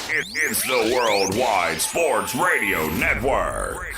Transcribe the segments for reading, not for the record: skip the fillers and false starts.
It's the Worldwide Sports Radio Network.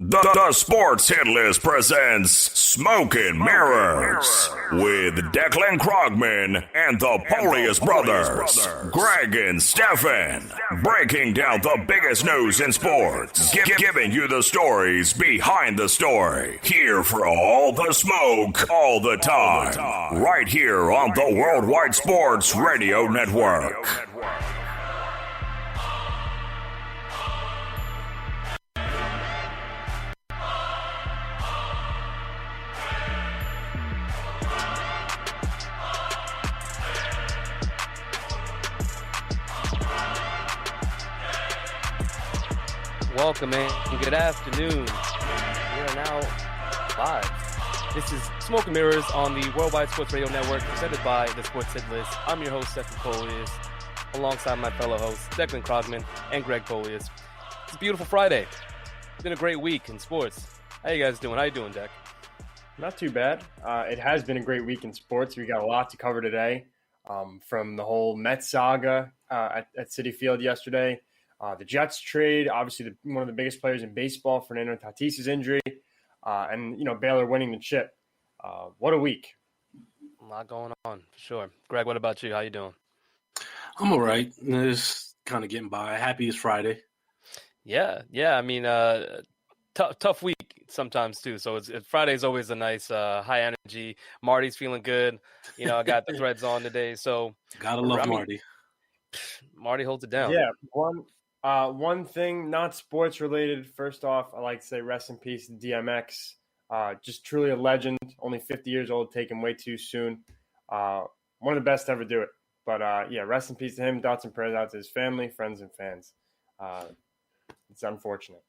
The Sports Hit List presents Smoking Mirrors with Declan Krogman and the Polius Brothers, Greg and Stefan, breaking down the biggest news in sports, giving you the stories behind the story. Here for all the smoke, all the time, right here on the Worldwide Sports Radio Network. Welcome and good afternoon. We are now live. This is Smoke and Mirrors on the Worldwide Sports Radio Network, presented by the Sports Hit List. I'm your host, Stefan Polius, alongside my fellow hosts, Declan Krogman and Greg Polius. It's a beautiful Friday. It's been a great week in sports. How you guys doing? How you doing, Deck? Not too bad. It has been a great week in sports. We got a lot to cover today, from the whole Mets saga at Citi Field yesterday. The Jets trade, obviously one of the biggest players in baseball, Fernando Tatis's injury, and, Baylor winning the chip. What a week. A lot going on, for sure. Greg, what about you? How you doing? I'm all right. Just kind of getting by. Happy it's Friday. Yeah. I mean, tough week sometimes, too. So Friday's always a nice high energy. Marty's feeling good. I got the threads on today. So Gotta love Marty. Marty holds it down. Yeah, one thing, not sports related. First off, I like to say rest in peace to DMX. Just truly a legend. Only 50 years old, taken way too soon. One of the best to ever do it. But rest in peace to him. Thoughts and prayers out to his family, friends, and fans. It's unfortunate.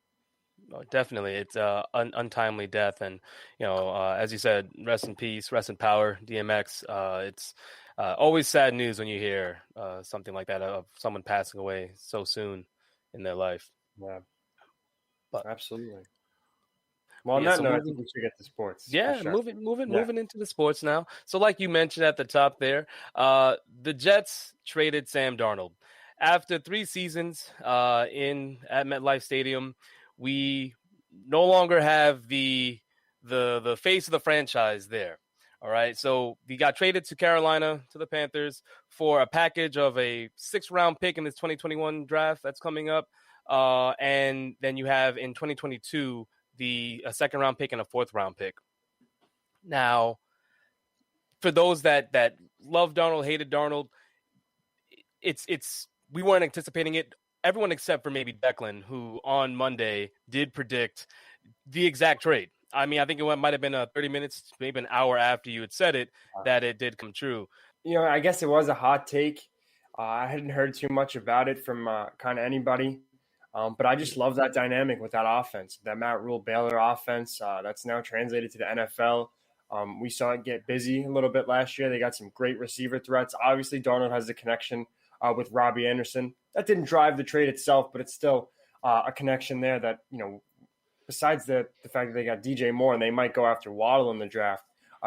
Oh, definitely, it's untimely death, and as you said, rest in peace, rest in power, DMX. It's always sad news when you hear something like that of someone passing away so soon in their life. Yeah, but absolutely. Well, on that note, I think we should get to sports. Yeah, sure. moving into the sports now. So, like you mentioned at the top there, the Jets traded Sam Darnold after 3 seasons at MetLife Stadium. We no longer have the face of the franchise there. All right, so he got traded to Carolina, to the Panthers, for a package of a 6th-round pick in this 2021 draft that's coming up. And then you have in 2022 a 2nd-round pick and a 4th-round pick. Now, for those that love Darnold, hated Darnold, it's we weren't anticipating it. Everyone except for maybe Declan, who on Monday did predict the exact trade. I mean, I think it might have been 30 minutes, maybe an hour after you had said it, that it did come true. I guess it was a hot take. I hadn't heard too much about it from kind of anybody. But I just love that dynamic with that offense, that Matt Rule Baylor offense that's now translated to the NFL. We saw it get busy a little bit last year. They got some great receiver threats. Obviously, Darnold has a connection with Robbie Anderson. That didn't drive the trade itself, but it's still a connection there that, besides the fact that they got DJ Moore and they might go after Waddle in the draft,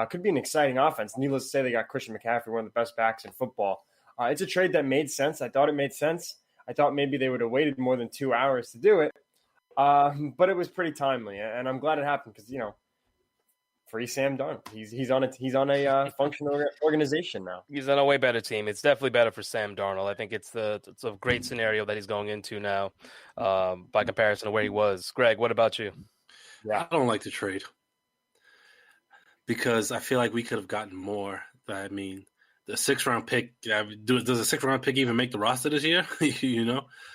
could be an exciting offense. Needless to say, they got Christian McCaffrey, one of the best backs in football. It's a trade that made sense. I thought it made sense. I thought maybe they would have waited more than 2 hours to do it, but it was pretty timely, and I'm glad it happened because free Sam Darnold. He's on a functional organization now. He's on a way better team. It's definitely better for Sam Darnold. I think it's a great scenario that he's going into now, by comparison to where he was. Greg, what about you? Yeah, I don't like the trade because I feel like we could have gotten more. I mean, the 6th-round pick. Does a 6th-round pick even make the roster this year?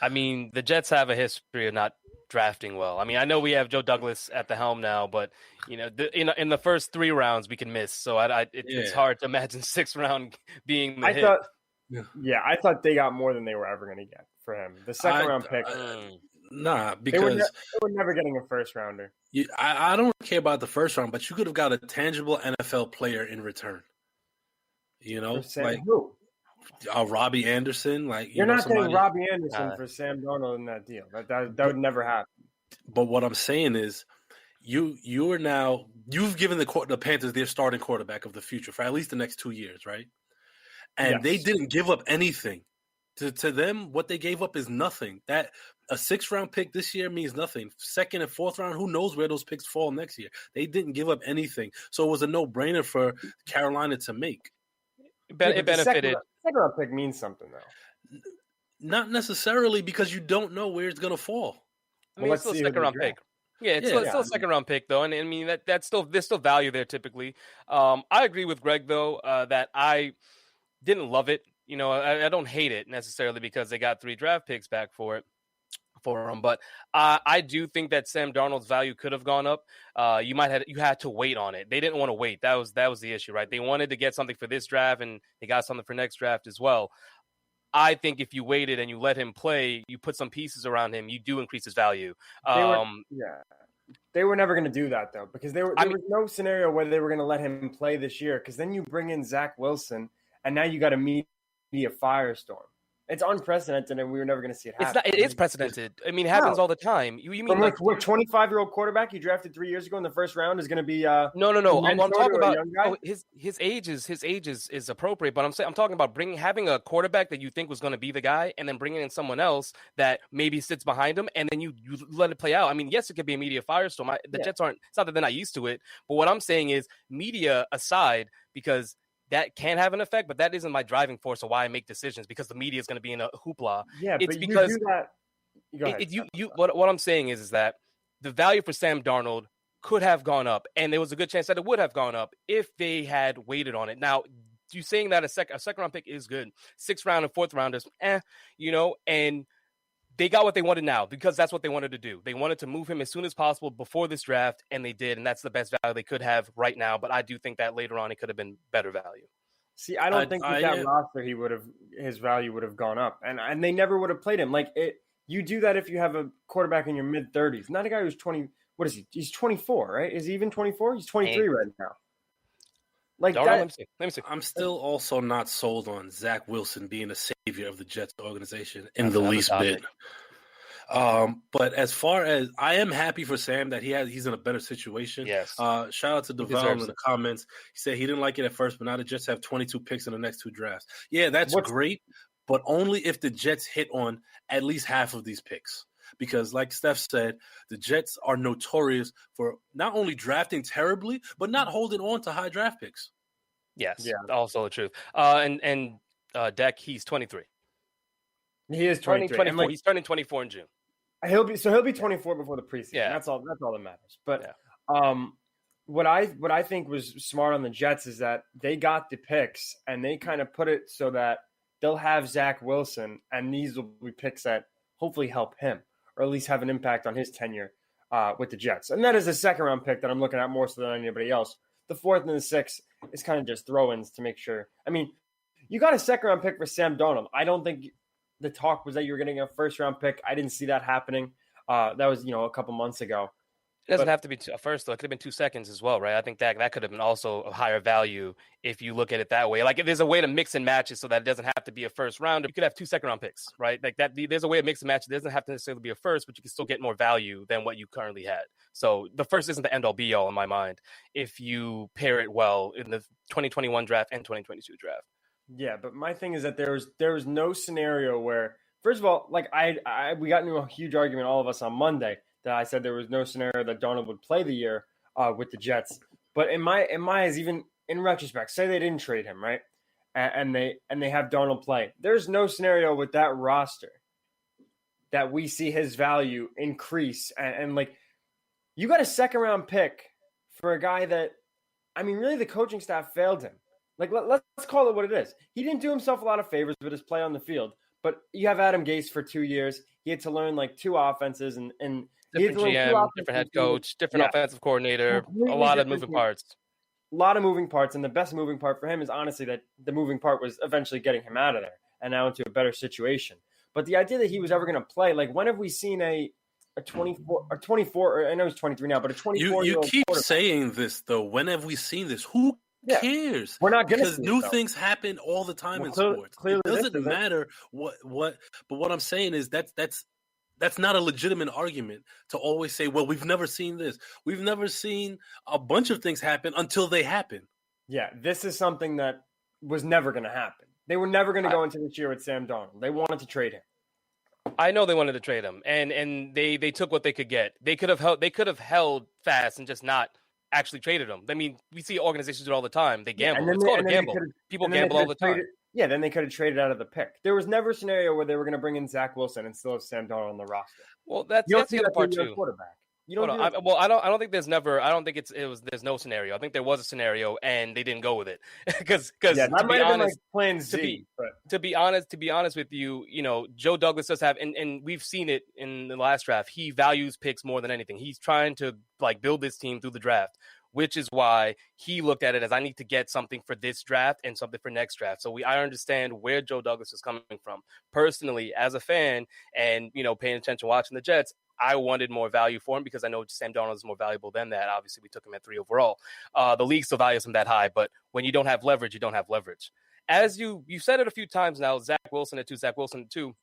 I mean, the Jets have a history of not drafting well. I mean, I know we have Joe Douglas at the helm now, but in the first 3 rounds we can miss. So it's hard to imagine 6th round being the hit. I thought they got more than they were ever going to get for him. The 2nd-round pick. Because they were never getting a 1st-rounder. I don't care about the 1st round, but you could have got a tangible NFL player in return. Who? Robbie Anderson. You're not getting Robbie Anderson for Sam Darnold in that deal. That would never happen. But what I'm saying is, you've given the Panthers their starting quarterback of the future for at least the next 2 years, right? and they didn't give up anything. To them, what they gave up is nothing. That a 6th-round pick this year means nothing. 2nd and 4th round, who knows where those picks fall next year? They didn't give up anything, so it was a no-brainer for Carolina to make. It benefited. Second-round pick means something, though. Not necessarily, because you don't know where it's going to fall. I mean, it's still a second-round pick. Yeah, it's still a second-round pick, though, and I mean that's still there's still value there typically. I agree with Greg though that I didn't love it. You know, I don't hate it necessarily because they got 3 draft picks back for him, but I do think that Sam Darnold's value could have gone up. You had to wait on it. They didn't want to wait. That was the issue, right? They wanted to get something for this draft, and they got something for next draft as well. I think if you waited and you let him play, you put some pieces around him, you do increase his value. They were never going to do that, though, because there was no scenario where they were going to let him play this year, because then you bring in Zach Wilson, and now you got a media firestorm. It's unprecedented, and we were never going to see it happen. It is precedented. I mean, it happens all the time. You mean like 25-year-old quarterback you drafted 3 years ago in the first round is going to be no. I'm talking about his age is appropriate, but I'm talking about having a quarterback that you think was going to be the guy, and then bringing in someone else that maybe sits behind him, and then you let it play out. I mean, yes, it could be a media firestorm. Jets aren't. It's not that they're not used to it, but what I'm saying is, media aside, because that can have an effect, but that isn't my driving force of why I make decisions, because the media is going to be in a hoopla. Yeah, it's but because you do that. Go ahead. What I'm saying is that the value for Sam Darnold could have gone up, and there was a good chance that it would have gone up if they had waited on it. Now, you saying that a second round pick is good, 6th round and 4th rounders, and they got what they wanted now, because that's what they wanted to do. They wanted to move him as soon as possible before this draft, and they did, and that's the best value they could have right now. But I do think that later on it could have been better value. See, I don't think with that roster his value would have gone up, and they never would have played him. Like you do that if you have a quarterback in your mid-30s, not a guy who's 20. What is he? He's 24, right? Is he even 24? He's 23 right now. Like that, let me see. I'm still also not sold on Zach Wilson being a savior of the Jets organization in the least bit. But as far as I am happy for Sam that he's in a better situation. Yes. Shout out to Deval in the comments. He said he didn't like it at first, but now the Jets have 22 picks in the next 2 drafts. Yeah, that's great, but only if the Jets hit on at least half of these picks. Because like Steph said, the Jets are notorious for not only drafting terribly, but not holding on to high draft picks. Yes, also the truth. And Deck, he's 23. He is 23. He's turning 24 in June. He'll be 24 before the preseason. Yeah. That's all that matters. But what I think was smart on the Jets is that they got the picks and they kind of put it so that they'll have Zach Wilson, and these will be picks that hopefully help him, or at least have an impact on his tenure with the Jets. And that is a 2nd-round pick that I'm looking at more so than anybody else. The 4th and the 6th is kind of just throw-ins to make sure. I mean, you got a 2nd-round pick for Sam Darnold. I don't think the talk was that you were getting a 1st-round pick. I didn't see that happening. That was, a couple months ago. It doesn't have to be a first, though. It could have been 2 seconds as well, right? I think that could have been also a higher value if you look at it that way. Like, if there's a way to mix and match it so that it doesn't have to be a 1st round, you could have 2 2nd-round picks, right? Like that. There's a way to mix and match. It doesn't have to necessarily be a 1st, but you can still get more value than what you currently had. So the 1st isn't the end-all be-all in my mind if you pair it well in the 2021 draft and 2022 draft. Yeah, but my thing is that there was no scenario where, first of all, like we got into a huge argument, all of us, on Monday, that I said there was no scenario that Darnold would play the year with the Jets. But in my eyes, even in retrospect, say they didn't trade him, right? And they have Darnold play. There's no scenario with that roster that we see his value increase. And like, you got a 2nd-round pick for a guy that, I mean, really the coaching staff failed him. Like, let's call it what it is. He didn't do himself a lot of favors with his play on the field. But you have Adam Gase for 2 years. He had to learn like 2 offenses and different GM, different head coach, different offensive coordinator, a lot of moving parts. A lot of moving parts, and the best moving part for him is honestly that the moving part was eventually getting him out of there and now into a better situation. But the idea that he was ever going to play, like, when have we seen a 24, or I know he's 23 now, but a 24-year-old You keep saying this, though. When have we seen this? Who cares? We're not going to, because new things happen all the time in sports. Clearly, it doesn't matter what. But what I'm saying is that's not a legitimate argument to always say, well, we've never seen this. We've never seen a bunch of things happen until they happen. Yeah, this is something that was never going to happen. They were never going to go into this year with Sam Darnold. They wanted to trade him. I know they wanted to trade him, and they took what they could get. They could have held fast and just not actually traded him. I mean, we see organizations do it all the time. They gamble. It's called a gamble. People gamble all the time. Yeah, then they could have traded out of the pick. There was never a scenario where they were going to bring in Zach Wilson and still have Sam Darnold on the roster. Well, that's the other part too. Quarterback. I don't think there's never. I don't think there's no scenario. I think there was a scenario and they didn't go with it because that might have been like plan Z. To be honest with you, Joe Douglas does have, and we've seen it in the last draft. He values picks more than anything. He's trying to build this team through the draft, which is why he looked at it as I need to get something for this draft and something for next draft. So I understand where Joe Douglas is coming from. Personally, as a fan and paying attention watching the Jets, I wanted more value for him because I know Sam Darnold is more valuable than that. Obviously, we took him at 3 overall. The league still values him that high, but when you don't have leverage, you don't have leverage. As you said it a few times now, Zach Wilson at 2, Zach Wilson at 2.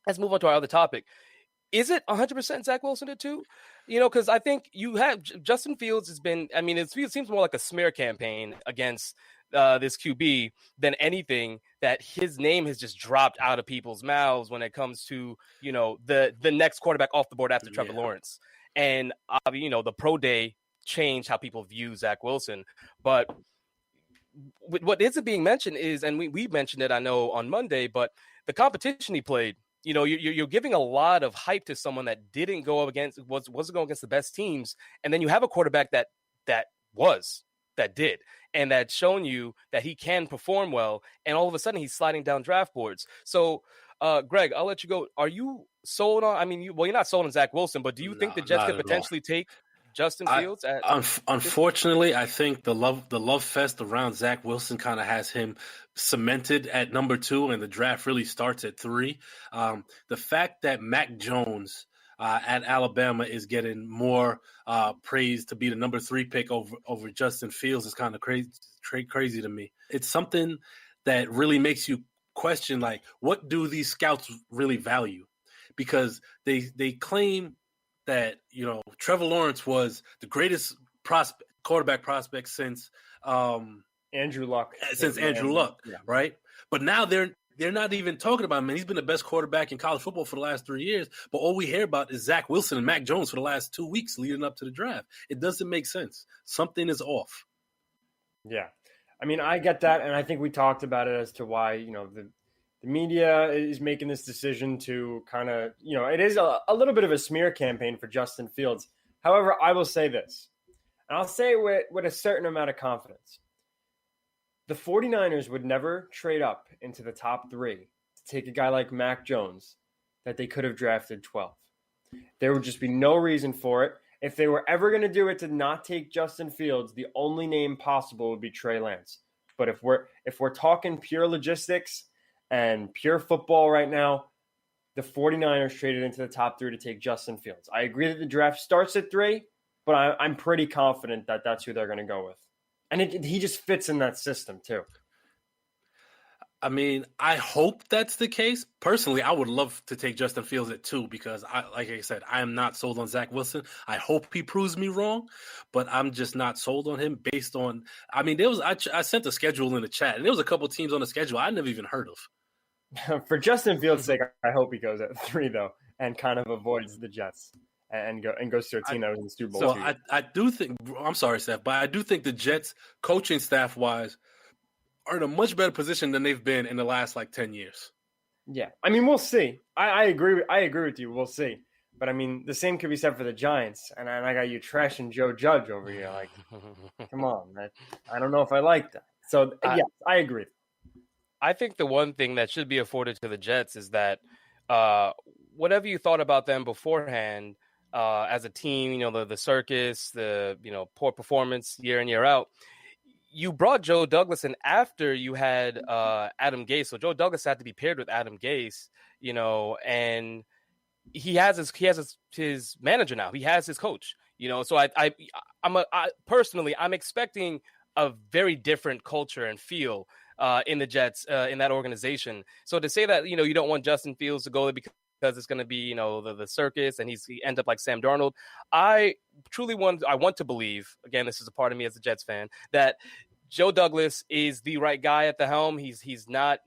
Let's move on to our other topic. Is it 100% Zach Wilson at 2? Because I think you have Justin Fields has been. I mean, it seems more like a smear campaign against this QB than anything, that his name has just dropped out of people's mouths when it comes to the next quarterback off the board after Trevor Lawrence. And the pro day changed how people view Zach Wilson. But what isn't being mentioned is, and we mentioned it, I know, on Monday, but the competition he played. You're giving a lot of hype to someone that didn't go up against, wasn't going against the best teams, and then you have a quarterback that did, and that's shown you that he can perform well, and all of a sudden he's sliding down draft boards. So, Greg, I'll let you go. Are you sold on? I mean, you're not sold on Zach Wilson, but do you think the Jets could potentially take Justin Fields? Unfortunately, I think the love fest around Zach Wilson kind of has him cemented at number 2, and the draft really starts at 3. The fact that Mac Jones at Alabama is getting more praise to be the number 3 pick over Justin Fields is kind of crazy to me. It's something that really makes you question, like, what do these scouts really value? Because they claim that Trevor Lawrence was the greatest quarterback prospect since Andrew Luck. Yeah. Right? But now they're not even talking about him. He's been the best quarterback in college football for the last 3 years. But all we hear about is Zach Wilson and Mac Jones for the last 2 weeks leading up to the draft. It doesn't make sense. Something is off. Yeah. I mean, I get that, and I think we talked about it as to why, the media is making this decision to kind of, it is a little bit of a smear campaign for Justin Fields. However, I will say this, and I'll say it with a certain amount of confidence. The 49ers would never trade up into the top 3 to take a guy like Mac Jones that they could have drafted 12th. There would just be no reason for it. If they were ever going to do it to not take Justin Fields, the only name possible would be Trey Lance. But if we're talking pure logistics and pure football right now, the 49ers traded into the top 3 to take Justin Fields. I agree that the draft starts at 3, but I'm pretty confident that that's who they're going to go with. And he just fits in that system too. I mean, I hope that's the case. Personally, I would love to take Justin Fields at 2 because, like I said, I am not sold on Zach Wilson. I hope he proves me wrong, but I'm just not sold on him based on – I mean, I sent the schedule in the chat, and there was a couple teams on the schedule I never even heard of. For Justin Fields' sake, I hope he goes at 3, though, and kind of avoids the Jets and goes to a team that was in the Super Bowl. So I do think – I'm sorry, Steph, but I do think the Jets, coaching staff-wise, are in a much better position than they've been in the last, 10 years. Yeah. I mean, we'll see. I agree with you. We'll see. But, I mean, the same could be said for the Giants. And I got you trashing Joe Judge over here. Like, come on, man. I don't know if I like that. So, yeah, I agree. I think the one thing that should be afforded to the Jets is that whatever you thought about them beforehand as a team, the circus, the, poor performance year in, year out, you brought Joe Douglas in after you had Adam Gase. So Joe Douglas had to be paired with Adam Gase, and he has his manager now. He has his coach, So I'm expecting a very different culture and feel in the Jets, in that organization. So to say that, you don't want Justin Fields to go there because it's going to be, the circus and he ends up like Sam Darnold. I want to believe, again, this is a part of me as a Jets fan, that Joe Douglas is the right guy at the helm. He's not,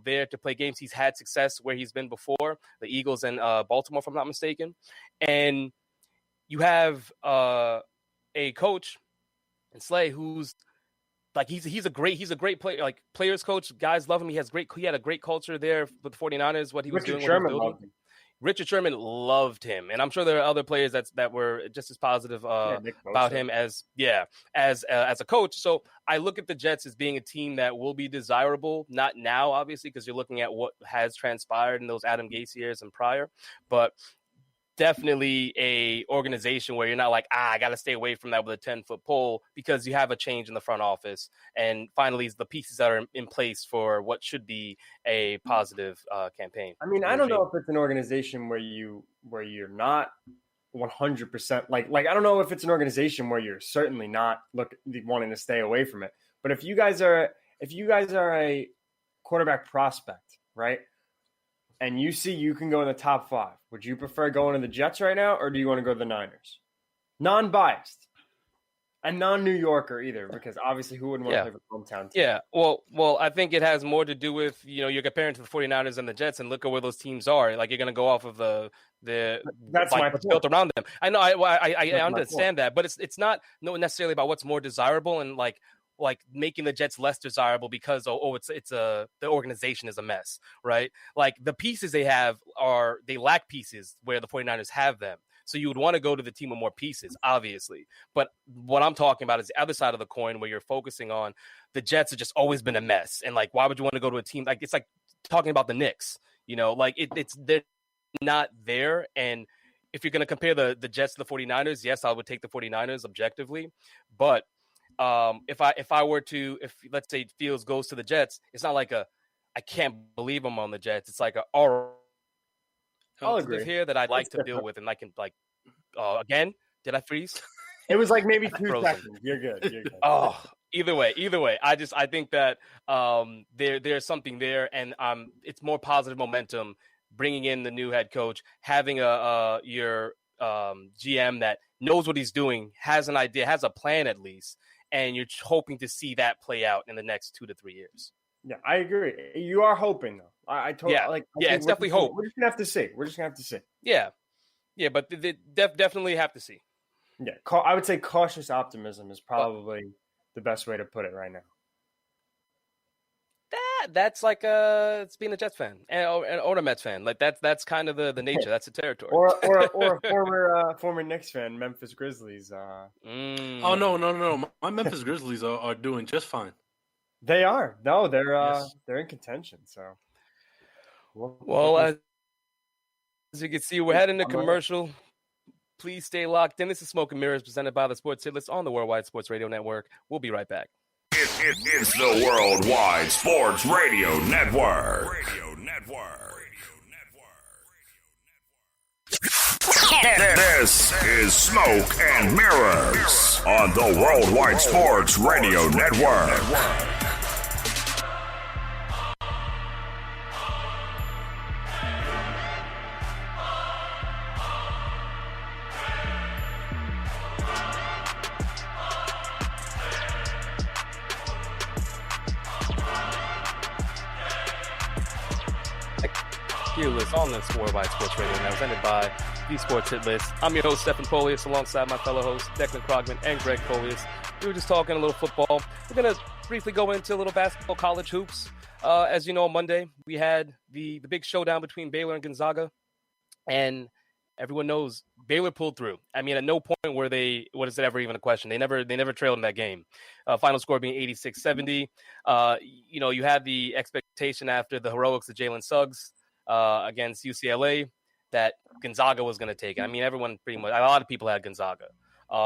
there to play games. He's had success where he's been before, the Eagles and Baltimore, if I'm not mistaken. And you have a coach in Slay who's like he's a great player, like players coach. Guys love him. He had a great culture there with the 49ers. What he was doing, Sherman loved him. Richard Sherman loved him, and I'm sure there are other players that were just as positive about him as a coach. So I look at the Jets as being a team that will be desirable, not now, obviously, because you're looking at what has transpired in those Adam Gase years and prior, but definitely a organization where you're not like, I got to stay away from that with a 10-foot pole, because you have a change in the front office. And finally, the pieces that are in place for what should be a positive campaign. I mean, I don't know if it's an organization where you're not 100% like I don't know if it's an organization where you're certainly not wanting to stay away from it. But if you guys are a quarterback prospect, right? And you see you can go in the top 5. Would you prefer going to the Jets right now, or do you want to go to the Niners? Non-biased. And non-New Yorker either, because obviously who wouldn't want to play for the hometown team? Yeah, well, I think it has more to do with, you're comparing to the 49ers and the Jets, and look at where those teams are. Like, you're going to go off of that's my what's built around them. I know, I understand that, but it's not necessarily about what's more desirable and like making the Jets less desirable because the organization is a mess, right? Like, the pieces they have they lack pieces where the 49ers have them. So you would want to go to the team with more pieces, obviously. But what I'm talking about is the other side of the coin, where you're focusing on the Jets have just always been a mess. And like, why would you want to go to a team like, it's like talking about the Knicks, like they're not there. And if you're going to compare the Jets to the 49ers, yes, I would take the 49ers objectively. But if let's say Fields goes to the Jets, it's not like I can't believe I'm on the Jets. It's like I'll agree here that I'd like to deal with, and I can again. Did I freeze? It was like maybe 2 seconds. You're good. Oh, either way. I think that there's something there, and it's more positive momentum bringing in the new head coach, having your GM that knows what he's doing, has an idea, has a plan at least, and you're hoping to see that play out in the next 2 to 3 years. Yeah, I agree. You are hoping, though. I totally it's definitely hope. We're just gonna have to see. Yeah, but they definitely have to see. Yeah, I would say cautious optimism is probably the best way to put it right now. That's like it's being a Jets fan or a Mets fan. Like that's kind of the nature. That's the territory. Or a former Knicks fan, Memphis Grizzlies. Oh no! My Memphis Grizzlies are doing just fine. They are. No, they're in contention. So, as you can see, we're heading to commercial. Please stay locked in. This is Smoke and Mirrors, presented by the Sports Hit List on the Worldwide Sports Radio Network. We'll be right back. It's the Worldwide Sports Radio Network. This is Smoke and Mirrors on the Worldwide Sports Radio Network. List on this Worldwide Sports Radio, now presented by the Sports Hit List. I'm your host, Stephen Polius, alongside my fellow hosts, Declan Krogman and Greg Polius. We were just talking a little football. We're going to briefly go into a little basketball, college hoops. As you know, on Monday, we had the big showdown between Baylor and Gonzaga, and everyone knows Baylor pulled through. I mean, at no point were what is it ever even a question? They never trailed in that game. Final score being 86-70. You had the expectation after the heroics of Jalen Suggs against UCLA that Gonzaga was going to take it. I mean, a lot of people had Gonzaga. But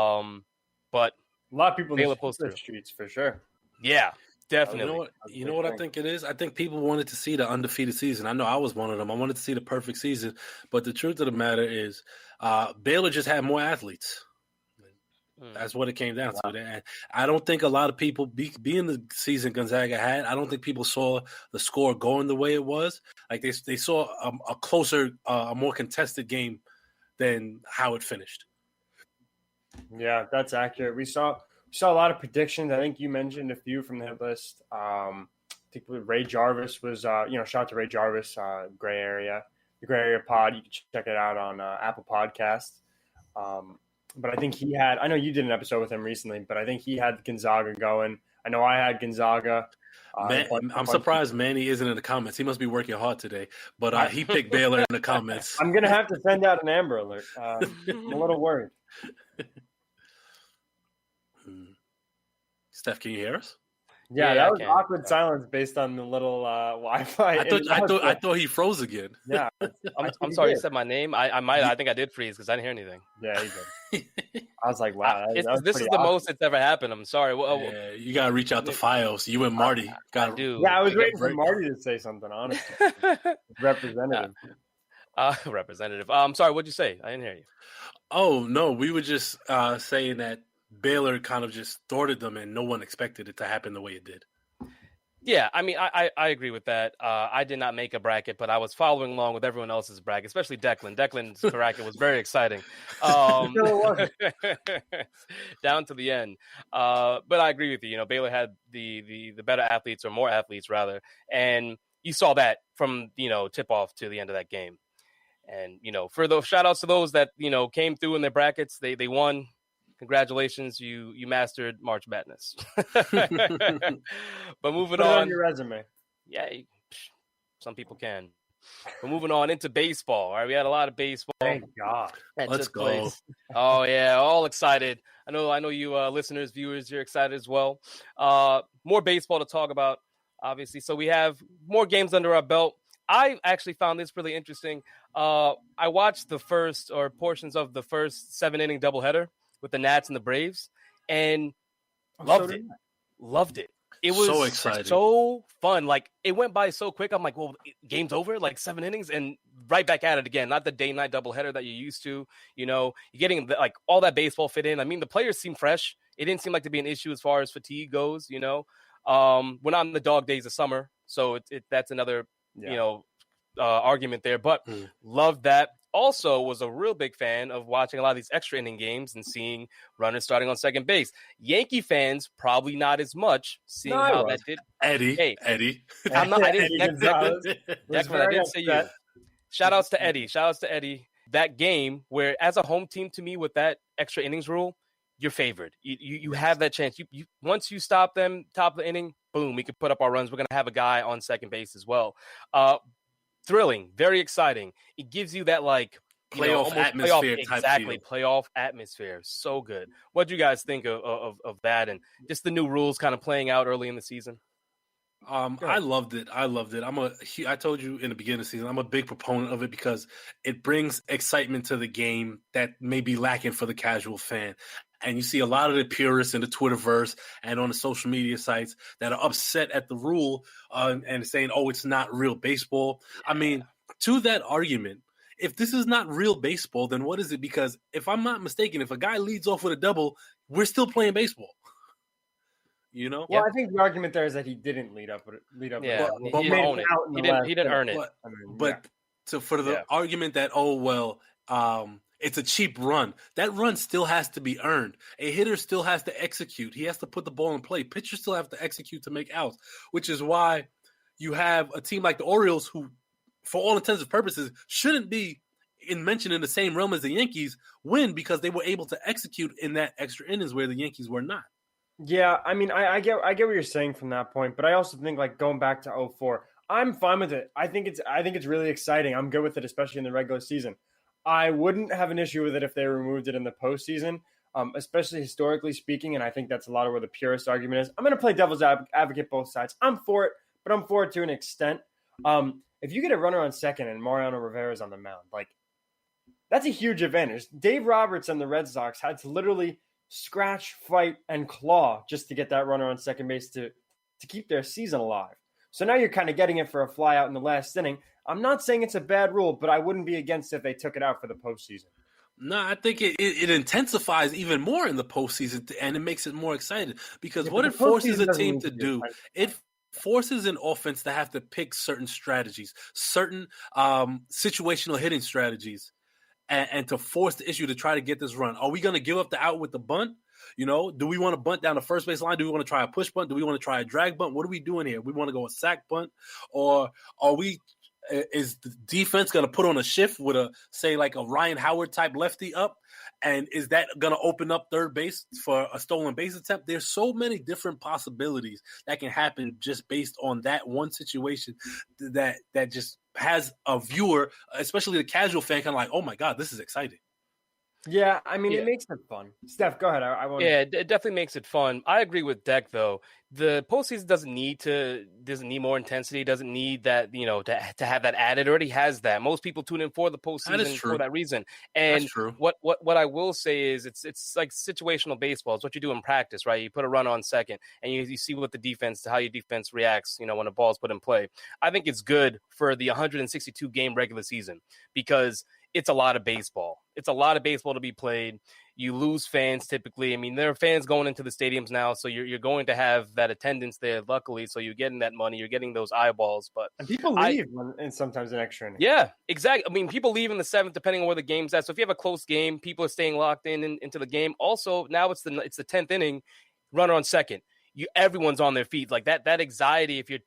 a lot of people in the streets for sure. Yeah, definitely. You know what I think it is? I think people wanted to see the undefeated season. I know I was one of them. I wanted to see the perfect season. But the truth of the matter is Baylor just had more athletes. That's what it came down to. And I don't think a lot of people, being the season Gonzaga had, I don't think people saw the score going the way it was. Like they saw a closer, a more contested game than how it finished. Yeah, that's accurate. We saw saw a lot of predictions. I think you mentioned a few from the hit list. I think Ray Jarvis was, shout out to Ray Jarvis, the Gray Area pod. You can check it out on Apple Podcasts. But I think I know you did an episode with him recently, but I think he had Gonzaga going. I know I had Gonzaga. I'm surprised Manny isn't in the comments. He must be working hard today. But he picked Baylor in the comments. I'm going to have to send out an Amber Alert. I'm a little worried. Steph, can you hear us? Yeah, that was awkward silence based on the little Wi-Fi. I thought he froze again. Yeah, I'm sorry. You said my name. I think I did freeze because I didn't hear anything. Yeah, he did. I was like, wow. This is the most it's ever happened. I'm sorry. Yeah, you gotta reach out to Files. You and Marty got to. Yeah, I was waiting for Marty to say something. Honestly, representative. Representative. I'm sorry. What'd you say? I didn't hear you. Oh no, we were just saying that Baylor kind of just thwarted them, and no one expected it to happen the way it did. Yeah, I mean, I agree with that. I did not make a bracket, but I was following along with everyone else's bracket, especially Declan. Declan's bracket was very exciting. Down to the end. But I agree with you. Baylor had the better athletes, or more athletes, rather. And you saw that from, tip-off to the end of that game. And, for those shout-outs to those that, came through in their brackets, they won. Congratulations, you mastered March Madness. But moving on your resume. Yeah, some people can. But moving on into baseball. All right, we had a lot of baseball. Thank God. Let's go. Oh yeah, all excited. I know you listeners, viewers, you're excited as well. More baseball to talk about, obviously. So we have more games under our belt. I actually found this really interesting. I watched the first or portions of the first 7-inning doubleheader with the Nats and the Braves, and loved it. It was so exciting, so fun. Like, it went by so quick. I'm like, well, game's over, like 7 innings, and right back at it again. Not the day-night doubleheader that you're used to. You're getting like all that baseball fit in. I mean, the players seem fresh. It didn't seem like to be an issue as far as fatigue goes. We're not in the dog days of summer, so that's another argument there. But loved that. Also was a real big fan of watching a lot of these extra inning games and seeing runners starting on second base. Yankee fans probably not as much, seeing how that did. Eddie. I'm not. I didn't. Declan, I didn't say you. Shout outs to Eddie. That game where, as a home team, to me, with that extra innings rule, you're favored. You have that chance. You once you stop them top of the inning, boom, we can put up our runs. We're gonna have a guy on second base as well. Thrilling, very exciting. It gives you that playoff atmosphere. Exactly, playoff atmosphere. So good. What do you guys think of that, and just the new rules kind of playing out early in the season? I loved it. I told you in the beginning of the season, I'm a big proponent of it because it brings excitement to the game that may be lacking for the casual fan. And you see a lot of the purists in the Twitterverse and on the social media sites that are upset at the rule and saying, oh, it's not real baseball. I mean, to that argument, if this is not real baseball, then what is it? Because if I'm not mistaken, if a guy leads off with a double, we're still playing baseball. Well, I think the argument there is that he didn't lead up. Yeah, but he didn't earn it. For the argument that, it's a cheap run. That run still has to be earned. A hitter still has to execute. He has to put the ball in play. Pitchers still have to execute to make outs, which is why you have a team like the Orioles who, for all intents and purposes, shouldn't be mentioned in the same realm as the Yankees, win because they were able to execute in that extra innings where the Yankees were not. Yeah, I mean, I get what you're saying from that point, but I also think going back to 2004, I'm fine with it. I think it's really exciting. I'm good with it, especially in the regular season. I wouldn't have an issue with it if they removed it in the postseason, especially historically speaking, and I think that's a lot of where the purist argument is. I'm going to play devil's advocate both sides. I'm for it, but I'm for it to an extent. If you get a runner on second and Mariano Rivera's on the mound, that's a huge advantage. Dave Roberts and the Red Sox had to literally scratch, fight, and claw just to get that runner on second base to keep their season alive. So now you're kind of getting it for a fly out in the last inning. I'm not saying it's a bad rule, but I wouldn't be against if they took it out for the postseason. No, I think it intensifies even more in the postseason, and it makes it more exciting because what it forces a team to do, it forces an offense to have to pick certain strategies, certain situational hitting strategies, and to force the issue to try to get this run. Are we going to give up the out with the bunt? Do we want to bunt down the first base line? Do we want to try a push bunt? Do we want to try a drag bunt? What are we doing here? We want to go a sack bunt, or is the defense going to put on a shift with a Ryan Howard type lefty up? And is that going to open up third base for a stolen base attempt? There's so many different possibilities that can happen just based on that one situation that just has a viewer, especially the casual fan, kind of like, oh my God, this is exciting. Yeah, I mean, it makes it fun. Steph, go ahead. I want. Yeah, it definitely makes it fun. I agree with Deck though. The postseason doesn't need more intensity. Doesn't need that to have that added. It already has that. Most people tune in for the postseason for that reason. And what I will say is it's like situational baseball. It's what you do in practice, right? You put a runner on second, and you see what how your defense reacts. When a ball's put in play. I think it's good for the 162 game regular season because it's a lot of baseball. It's a lot of baseball to be played. You lose fans typically. I mean, there are fans going into the stadiums now, so you're going to have that attendance there, luckily. So you're getting that money. You're getting those eyeballs. And people leave and sometimes an extra inning. Yeah, exactly. I mean, people leave in the seventh, depending on where the game's at. So if you have a close game, people are staying locked into the game. Also, now it's the 10th inning, runner on second. Everyone's on their feet. Like that anxiety if you're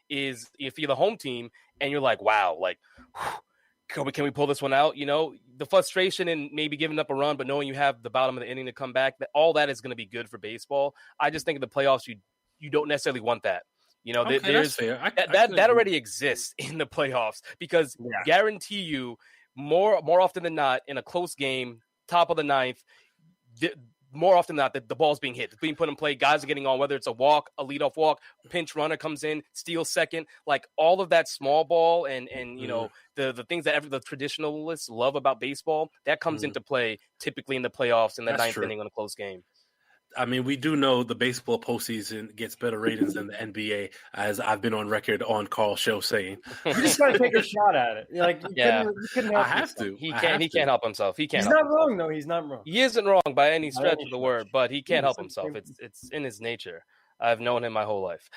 the home team and you're like, wow, like, whew, can we pull this one out? The frustration and maybe giving up a run, but knowing you have the bottom of the inning to come back, all that is going to be good for baseball. I just think in the playoffs, you don't necessarily want that. There's fair. That already exists in the playoffs because guarantee you more often than not in a close game, top of the ninth, more often than not, the ball's being hit. It's being put in play. Guys are getting on, whether it's a walk, a leadoff walk, pinch runner comes in, steals second. Like all of that small ball and the things that the traditionalists love about baseball, that comes into play typically in the playoffs in the ninth inning on a close game. I mean, we do know the baseball postseason gets better ratings than the NBA, as I've been on record on Carl's show saying. You just got to take a shot at it. You couldn't help I have to. He can't help himself. He's not wrong, though. He's not wrong. He isn't wrong by any stretch of the word, but he can't help himself. It's in his nature. I've known him my whole life.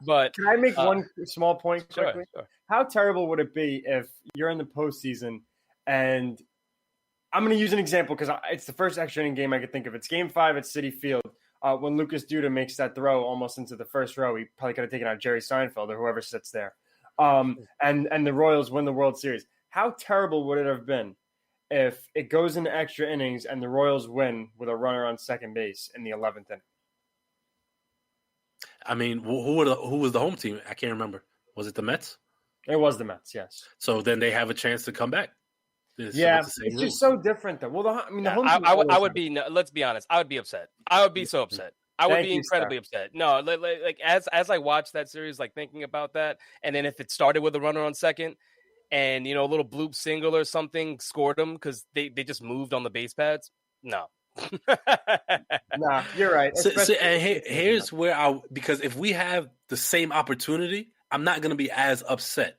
But can I make one small point quickly? Sure. How terrible would it be if you're in the postseason and I'm going to use an example because it's the first extra inning game I could think of. It's Game 5 at Citi Field. When Lucas Duda makes that throw almost into the first row, he probably could have taken out Jerry Seinfeld or whoever sits there. And the Royals win the World Series. How terrible would it have been if it goes into extra innings and the Royals win with a runner on second base in the 11th inning? I mean, who was the home team? I can't remember. Was it the Mets? It was the Mets, yes. So then they have a chance to come back. It's just so different, though. Well, the home I would be. Let's be honest. I would be upset. I would be so upset. I would be incredibly upset. No, like as I watched that series, like thinking about that, and then if it started with a runner on second, and a little bloop single or something scored them because they just moved on the base pads. No. Nah, you're right. And here's where because if we have the same opportunity, I'm not going to be as upset.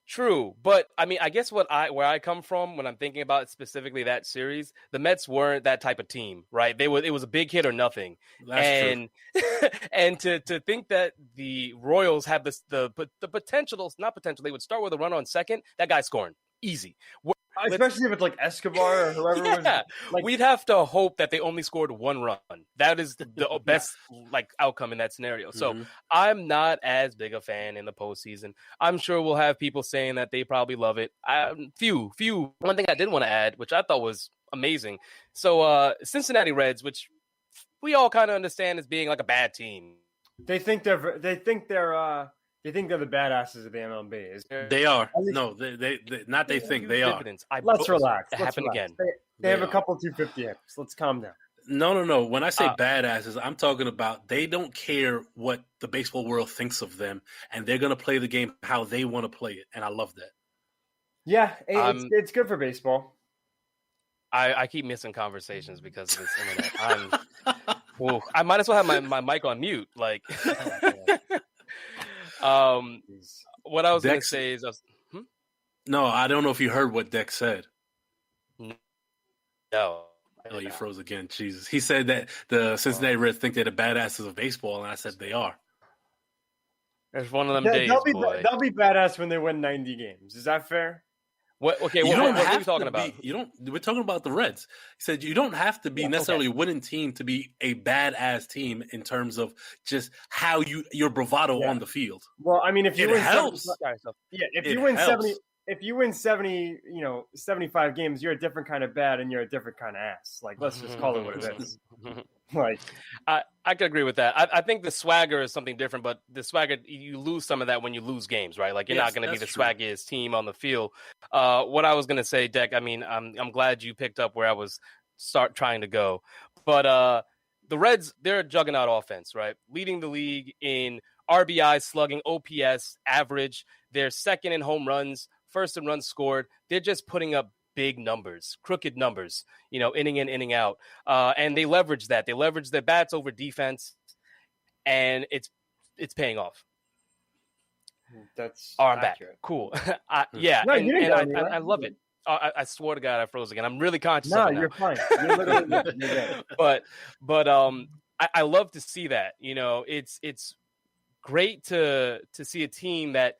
True, but I mean, I guess where I come from when I'm thinking about specifically that series, the Mets weren't that type of team, right? It was a big hit or nothing. That's true. And to think that the Royals have the potential, not potential, they would start with a runner on second, that guy's scoring easy. Especially if it's like Escobar or whoever was. We'd have to hope that they only scored one run. That is the best outcome in that scenario. So I'm not as big a fan in the postseason. I'm sure we'll have people saying that they probably love it. Few. One thing I did want to add, which I thought was amazing. So Cincinnati Reds, which we all kind of understand as being like a bad team. They think they're the badasses of the MLB. They are. No, they not. They think they are. Let's relax. It happened again. They have a couple 250 hitters. Let's calm down. No. When I say badasses, I'm talking about they don't care what the baseball world thinks of them, and they're going to play the game how they want to play it, and I love that. Yeah, it's good for baseball. I keep missing conversations because of this internet. I might as well have my mic on mute. Like, what I was going to say is, no, I don't know if you heard what Dex said. No. Oh, you froze again. Jesus. He said that the Cincinnati Reds think they're the badasses of baseball, and I said they are. It's one of them days, they'll be badass when they win 90 games. Is that fair? What are you talking about? We're talking about the Reds. He said you don't have to be necessarily a winning team to be a badass team in terms of just how your bravado on the field. Well, I mean, if you win 70, 75 games, you're a different kind of bad and you're a different kind of ass. Like, let's just call it what it is. Like, I could agree with that. I think the swagger is something different, but the swagger, you lose some of that when you lose games, right? Like, you're not going to be the swaggiest team on the field. What I was going to say, Deck, I mean, I'm glad you picked up where I was trying to go. But the Reds, they're a juggernaut offense, right? Leading the league in RBI, slugging, OPS, average. They're second in home runs, first in runs scored. They're just putting up big numbers, crooked numbers, inning in, inning out. And they leverage that. They leverage their bats over defense, and it's paying off. That's I'm back. Cool. Yeah, no, I love it. I swear to God, I froze again. I'm really conscious of it now. You're fine. You're literally good. You're good. I love to see that. It's great to see a team that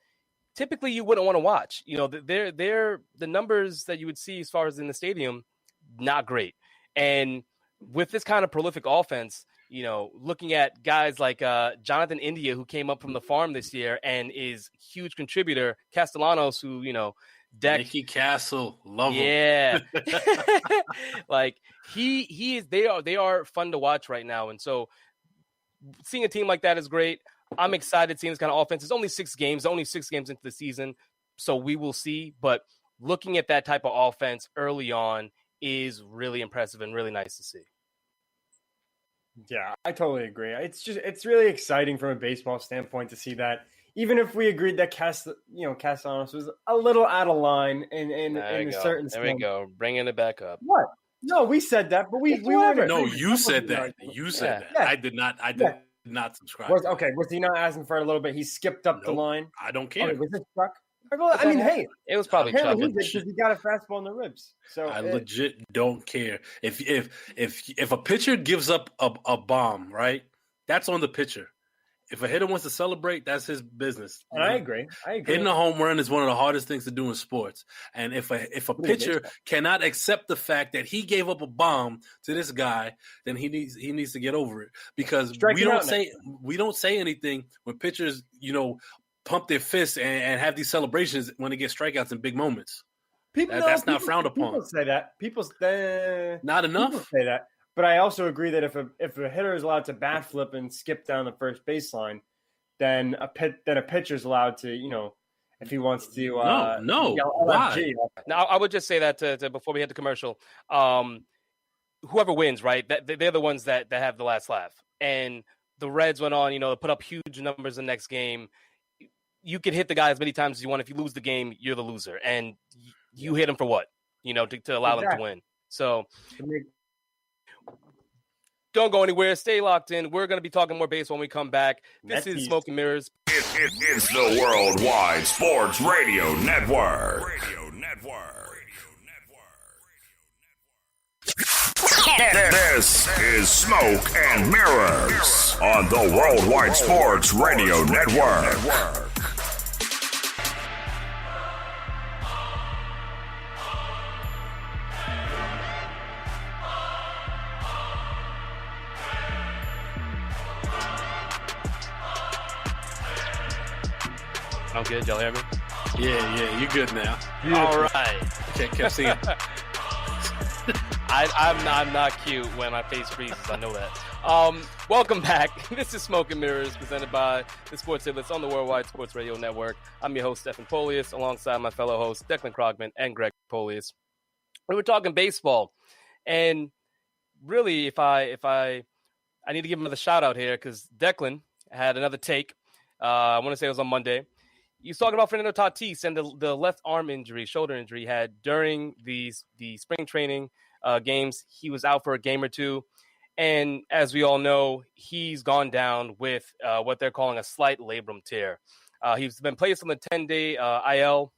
typically you wouldn't want to watch. They're the numbers that you would see as far as in the stadium, not great. And with this kind of prolific offense, looking at guys like Jonathan India, who came up from the farm this year and is huge contributor, Castellanos, who, Nicky Castle, love him. Yeah. Like he is, they are fun to watch right now. And so seeing a team like that is great. I'm excited seeing this kind of offense. It's only 6 games into the season, so we will see. But looking at that type of offense early on is really impressive and really nice to see. Yeah, I totally agree. It's really exciting from a baseball standpoint to see that. Even if we agreed that Castellanos was a little out of line in a certain sense. There we go, bringing it back up. What? No, we said that, but we were. No, you said that. You said that. Yeah. I did not. Not subscribe. Was he not asking for a little bit? He skipped up the line. I don't care. Was it Chuck? I mean, hey, it was probably Chuck because he got a fastball in the ribs. So I legit don't care if a pitcher gives up a bomb, right? That's on the pitcher. If a hitter wants to celebrate, that's his business. And I agree. Hitting a home run is one of the hardest things to do in sports. And if a pitcher cannot accept the fact that he gave up a bomb to this guy, then he needs to get over it. Because we don't say anything when pitchers, pump their fists and have these celebrations when they get strikeouts in big moments. That's not frowned upon. People say that. Not enough. People say that. But I also agree that if a hitter is allowed to bat flip and skip down the first baseline, then a pitcher is allowed to, if he wants to. No. Why? Now, I would just say that to before we hit the commercial, whoever wins, right? They're the ones that have the last laugh. And the Reds went on, to put up huge numbers the next game. You could hit the guy as many times as you want. If you lose the game, you're the loser, and you hit him for what? To allow them to win. So. Don't go anywhere. Stay locked in. We're going to be talking more baseball when we come back. This is Smoke and Mirrors. It's the Worldwide Sports Radio Network. This is Smoke and Mirrors on the Worldwide Sports Radio Network. I'm good. Y'all hear me? Yeah, you're good now. All right. Kept singing. I'm not cute when my face freezes. I know that. Welcome back. This is Smoke and Mirrors, presented by the Sports Idiots on the Worldwide Sports Radio Network. I'm your host, Stephen Polius, alongside my fellow hosts, Declan Krogman and Greg Polius. We were talking baseball, and really, if I need to give him another shout out here because Declan had another take. I want to say it was on Monday. He's talking about Fernando Tatis and the left arm injury, shoulder injury he had during the spring training games. He was out for a game or two. And as we all know, he's gone down with what they're calling a slight labrum tear. He's been placed on the 10-day IL.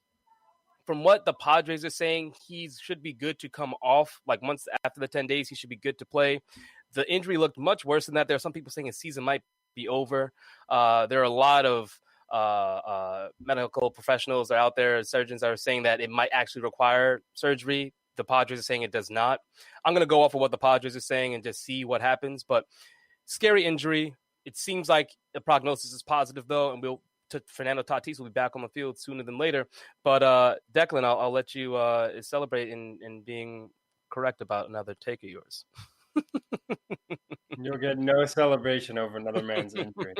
From what the Padres are saying, he should be good to come off. Like months after the 10 days, he should be good to play. The injury looked much worse than that. There are some people saying his season might be over. There are a lot of medical professionals are out there, surgeons are saying that it might actually require surgery. The Padres are saying it does not. I'm going to go off of what the Padres are saying and just see what happens. But scary injury. It seems like the prognosis is positive, though, and Fernando Tatis will be back on the field sooner than later. But Declan, I'll let you celebrate in being correct about another take of yours. You'll get no celebration over another man's injury.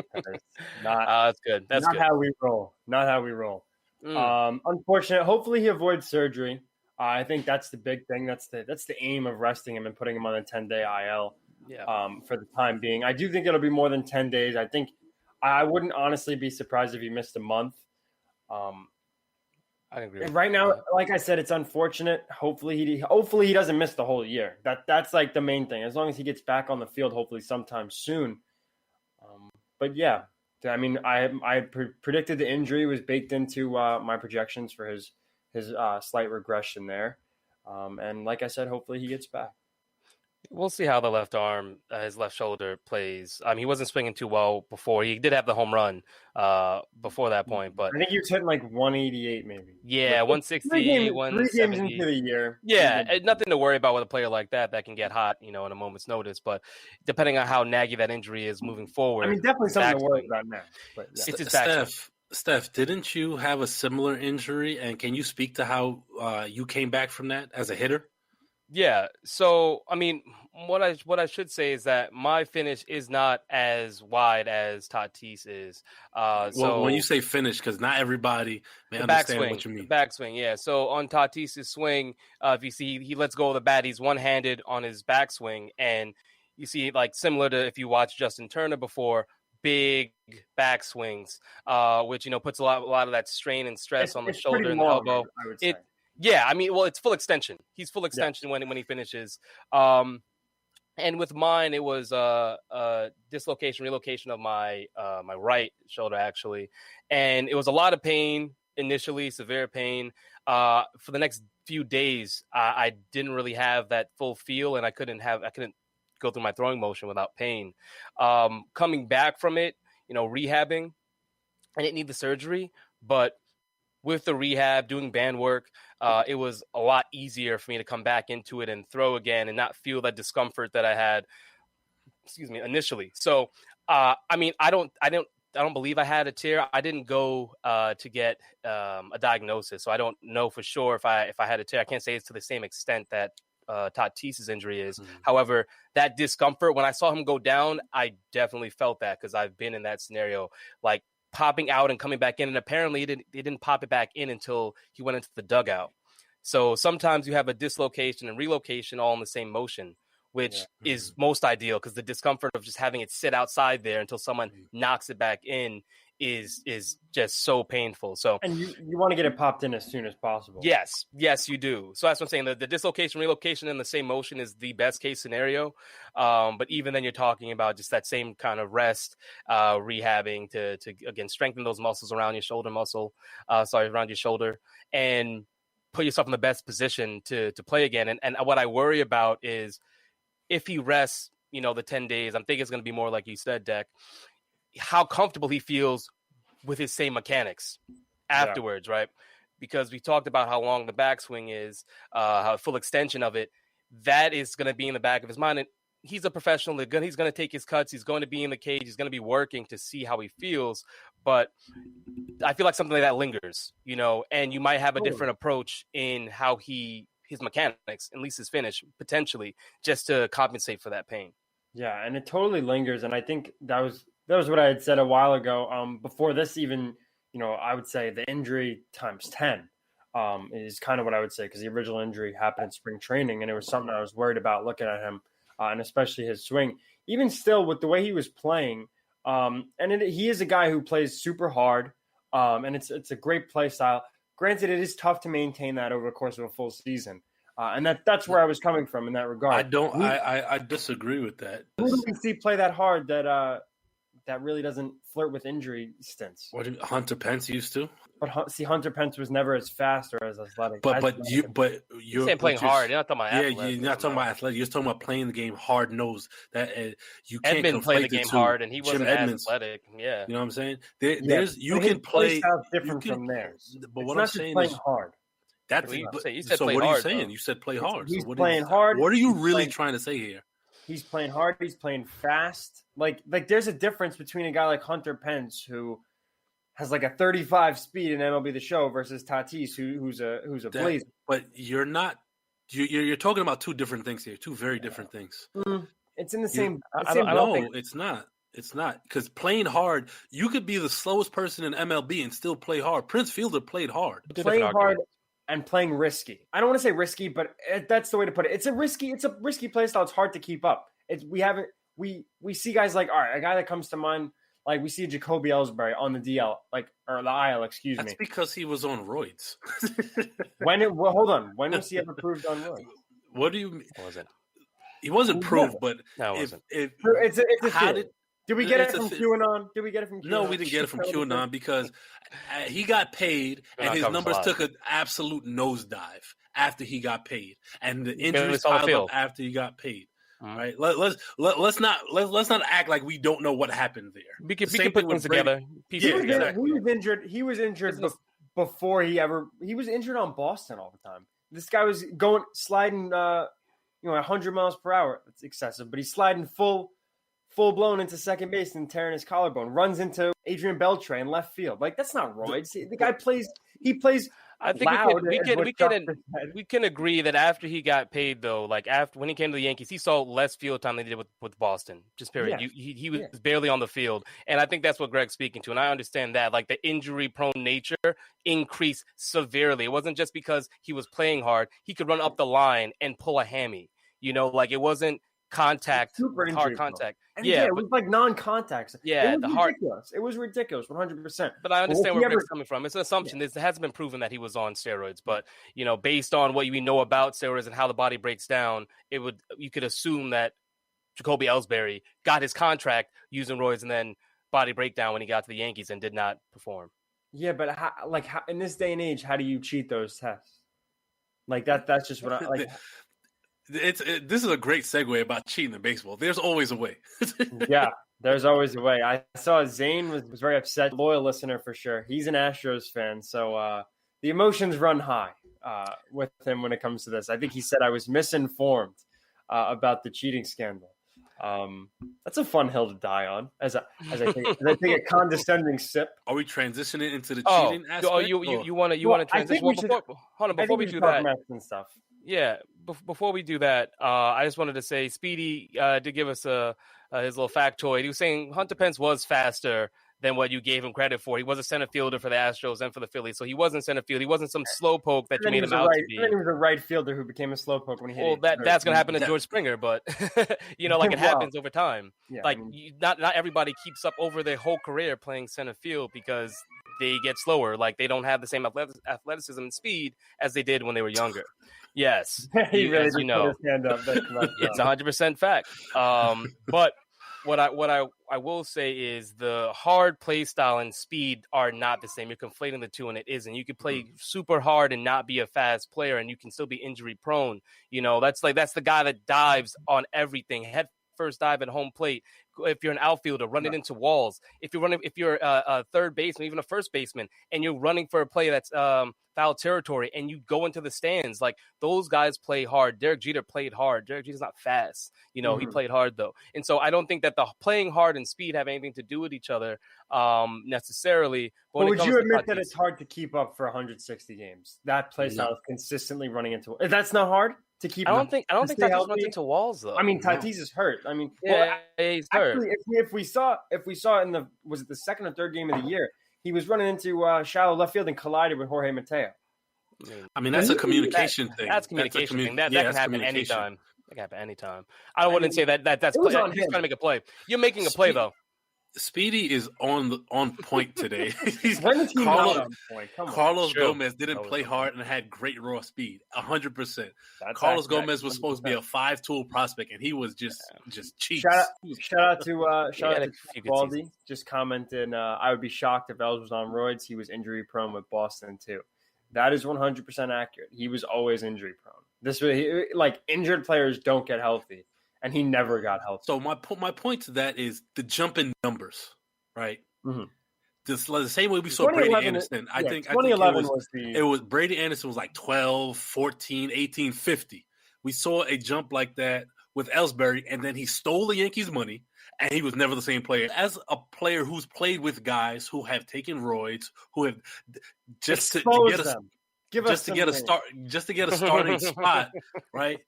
That's good. That's not good. how we roll. Not how we roll. Unfortunate. Hopefully, he avoids surgery. I think that's the big thing. That's the aim of resting him and putting him on a 10-day IL. Yeah. For the time being, I do think it'll be more than 10 days. I think I wouldn't honestly be surprised if he missed a month. I agree. Right now, like I said, it's unfortunate. Hopefully he doesn't miss the whole year. That's like the main thing. As long as he gets back on the field, hopefully sometime soon. But yeah, I mean, I predicted the injury was baked into my projections for his slight regression there. And like I said, hopefully he gets back. We'll see how the left arm, his left shoulder plays. He wasn't swinging too well before. He did have the home run before that point, but I think he was hitting like 188 maybe. Yeah, 160, 170. 3 games into the year. Yeah, nothing to worry about with a player like that can get hot, in a moment's notice. But depending on how naggy that injury is moving forward, I mean, definitely something to worry about now. But yeah. It's his back. Steph, didn't you have a similar injury? And can you speak to how you came back from that as a hitter? Yeah. So, I mean, what I should say is that my finish is not as wide as Tatis is. So when you say finish, because not everybody may understand what you mean. Backswing, yeah. So on Tatis's swing, if you see he lets go of the bat, he's one-handed on his backswing, and you see like similar to if you watch Justin Turner before, big backswings, which puts a lot of that strain and stress on the shoulder and the elbow. I would say. Yeah, I mean, well, it's full extension. He's full extension when he finishes. And with mine, it was relocation of my my right shoulder actually, and it was a lot of pain initially, severe pain. For the next few days, I didn't really have that full feel, and I couldn't go through my throwing motion without pain. Coming back from it, rehabbing, I didn't need the surgery, but with the rehab, doing band work, it was a lot easier for me to come back into it and throw again and not feel that discomfort that I had, initially. So, I mean, I don't believe I had a tear. I didn't go to get a diagnosis, so I don't know for sure if I had a tear. I can't say it's to the same extent that Tatis's injury is. Mm-hmm. However, that discomfort, when I saw him go down, I definitely felt that because I've been in that scenario, like popping out and coming back in, and apparently he didn't pop it back in until he went into the dugout. So sometimes you have a dislocation and relocation all in the same motion, which is most ideal because the discomfort of just having it sit outside there until someone knocks it back in is just so painful. So, and you want to get it popped in as soon as possible. Yes, you do. So that's what I'm saying. The dislocation, relocation in the same motion is the best case scenario. But even then, you're talking about just that same kind of rest, rehabbing to again strengthen those muscles around your shoulder around your shoulder, and put yourself in the best position to play again. And what I worry about is if he rests, the 10 days. I'm thinking it's going to be more like you said, Deck. How comfortable he feels with his same mechanics afterwards, right? Because we talked about how long the backswing is, how full extension of it. That is going to be in the back of his mind. And he's a professional. He's going to take his cuts. He's going to be in the cage. He's going to be working to see how he feels. But I feel like something like that lingers, and you might have a different approach in how his mechanics, at least his finish, potentially, just to compensate for that pain. Yeah, and it totally lingers. And I think that was what I had said a while ago. Before this even, I would say the injury times 10 is kind of what I would say, because the original injury happened in spring training, and it was something I was worried about looking at him, and especially his swing. Even still, with the way he was playing, he is a guy who plays super hard, and it's a great play style. Granted, it is tough to maintain that over the course of a full season. And that's where I was coming from in that regard. I disagree with that. Who do we see play that hard that really doesn't flirt with injury stints? What Hunter Pence used to? But see, Hunter Pence was never as fast or as athletic. You're saying playing hard. You're not talking about athletic. Yeah, you're not talking about athletic. You're talking about playing the game hard nosed. That you can't Edmund played the game hard, and he wasn't as athletic. Yeah, you know what I'm saying. You can play different from theirs. But what I'm saying is hard. That's you said so. play What hard, are you saying? though. You said play hard. He's playing hard. What are you really trying to say here? He's playing hard. He's playing fast. Like there's a difference between a guy like Hunter Pence who has like a 35 speed in MLB The Show versus Tatis who's a blazer. But you're not. You're talking about two different things here. Two very different things. It's in the same. It's not. It's not because playing hard. You could be the slowest person in MLB and still play hard. Prince Fielder played hard. Playing hard and playing risky. I don't want to say risky, but that's the way to put it. It's a risky play style. It's hard to keep up. We see guys like, all right, a guy that comes to mind, like we see Jacoby Ellsbury on the DL, or the IL, excuse me. That's because he was on roids. Hold on. When was he ever proved on roids? What do you mean? Was it? He wasn't proved, but no, it wasn't. It's a theory. Did we get it from QAnon? No, we didn't get it from QAnon because he got paid and his numbers took an absolute nosedive after he got paid, and the injuries piled up after he got paid. All right, let's not act like we don't know what happened there. We can put things together. He was injured. He was injured before he was injured on Boston all the time. This guy was sliding 100 miles per hour. It's excessive, but he's sliding full blown into second base and tearing his collarbone. Runs into Adrian Beltre in left field. Like that's not roids. The guy plays. He plays. I think we can agree that after he got paid, though, like when he came to the Yankees, he saw less field time than he did with Boston. Just period. Yeah. He was barely on the field, and I think that's what Greg's speaking to, and I understand that. Like the injury-prone nature increased severely. It wasn't just because he was playing hard; he could run up the line and pull a hammy. It wasn't contact, hard contact. It was like non-contact. Yeah, It was ridiculous, 100%. But I understand where Greg's coming from. It's an assumption. It hasn't been proven that he was on steroids, but based on what we know about steroids and how the body breaks down, you could assume that Jacoby Ellsbury got his contract using roids and then body breakdown when he got to the Yankees and did not perform. Yeah, but how, in this day and age, how do you cheat those tests? Like that's just what I like. This is a great segue about cheating in baseball. There's always a way. Yeah, there's always a way. I saw Zane was very upset. Loyal listener for sure. He's an Astros fan, so the emotions run high with him when it comes to this. I think he said I was misinformed about the cheating scandal. That's a fun hill to die on. As I take a condescending sip. Are we transitioning into the cheating aspect? Oh, you want to transition? Before we do that, and stuff. Yeah, before we do that, I just wanted to say Speedy did give us his little factoid. He was saying Hunter Pence was faster than what you gave him credit for. He was a center fielder for the Astros and for the Phillies, so he wasn't center field. He wasn't some slowpoke that you made him out to be. He was a right fielder who became a slowpoke when he hit. Well, that's going to happen to George Springer, but it happens over time. Yeah, not everybody keeps up over their whole career playing center field because they get slower. Like they don't have the same athleticism and speed as they did when they were younger. Yes, he really did put his hand up. It's 100% fact. But what I will say is the hard play style and speed are not the same. You're conflating the two, and it isn't. You can play super hard and not be a fast player, and you can still be injury prone. That's the guy that dives on everything. Head first dive at home plate. If you're an outfielder, running into walls. If you're a third baseman, even a first baseman, and you're running for a play that's foul territory, and you go into the stands, like those guys play hard. Derek Jeter played hard. Derek Jeter's not fast, he played hard though, and so I don't think that the playing hard and speed have anything to do with each other necessarily. But would you admit that it's hard to keep up for 1160 games? That play style of consistently running into that's not hard. To keep I don't think Tatis runs into walls though. I mean, Tatis is hurt. I mean, he's hurt. Actually, if we saw in was it the second or third game of the year, he was running into shallow left field and collided with Jorge Mateo. I mean, that's a communication thing. That's communication thing. That can happen anytime. That can happen anytime. I wouldn't say that's play. He's trying to make a play. You're making a play though. Speedy is on point today. When is he not on point? Come on. Carlos Gomez didn't play hard and had great raw speed, 100%. Carlos Gomez was supposed to be a 5-tool prospect, and he was just cheap. Shout out to Baldy. Just commented, I would be shocked if Els was on roids. He was injury prone with Boston too. That is 100% accurate. He was always injury prone. This was like injured players don't get healthy. And he never got healthy. So my point to that is the jump in numbers, right? Mm-hmm. The same way we saw Brady Anderson. I think 2011 it was Brady Anderson was like 12, 14, 18, 50. We saw a jump like that with Ellsbury, and then he stole the Yankees' money, and he was never the same player. As a player who's played with guys who have taken roids, who have just to get a starting spot, right?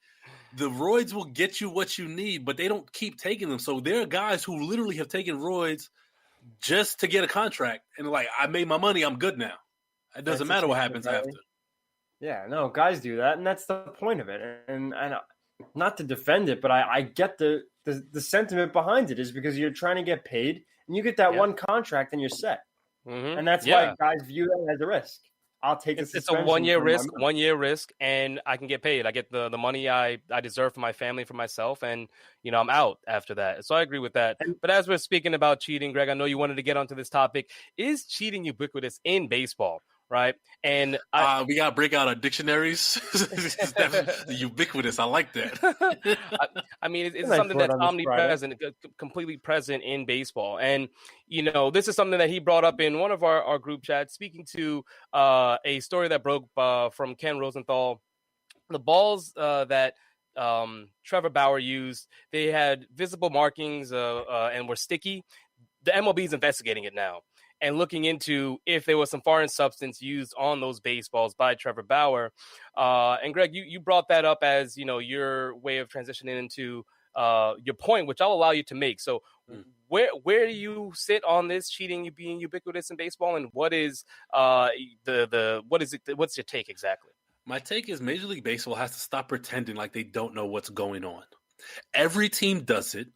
The roids will get you what you need, but they don't keep taking them. So there are guys who literally have taken roids just to get a contract. And like, I made my money, I'm good now. It doesn't matter what happens after. Yeah, no, guys do that, and that's the point of it. And not to defend it, but I get the sentiment behind it is because you're trying to get paid, and you get that one contract, and you're set. Mm-hmm. And that's why guys view that as a risk. I'll take it's a 1 year risk, and I can get paid. I get the money I deserve for my family, for myself, and I'm out after that. So I agree with that. But as we're speaking about cheating, Greg, I know you wanted to get onto this topic. Is cheating ubiquitous in baseball? Right. And we got to break out our dictionaries. Ubiquitous. I like that. I mean, it's something that's omnipresent, completely present in baseball. And, this is something that he brought up in one of our group chats, speaking to a story that broke from Ken Rosenthal. The balls that Trevor Bauer used, they had visible markings and were sticky. The MLB is investigating it now and looking into if there was some foreign substance used on those baseballs by Trevor Bauer. And Greg, you brought that up as, your way of transitioning into your point, which I'll allow you to make. So where do you sit on this cheating being ubiquitous in baseball, and what is what's your take exactly? My take is Major League Baseball has to stop pretending like they don't know what's going on. Every team does it.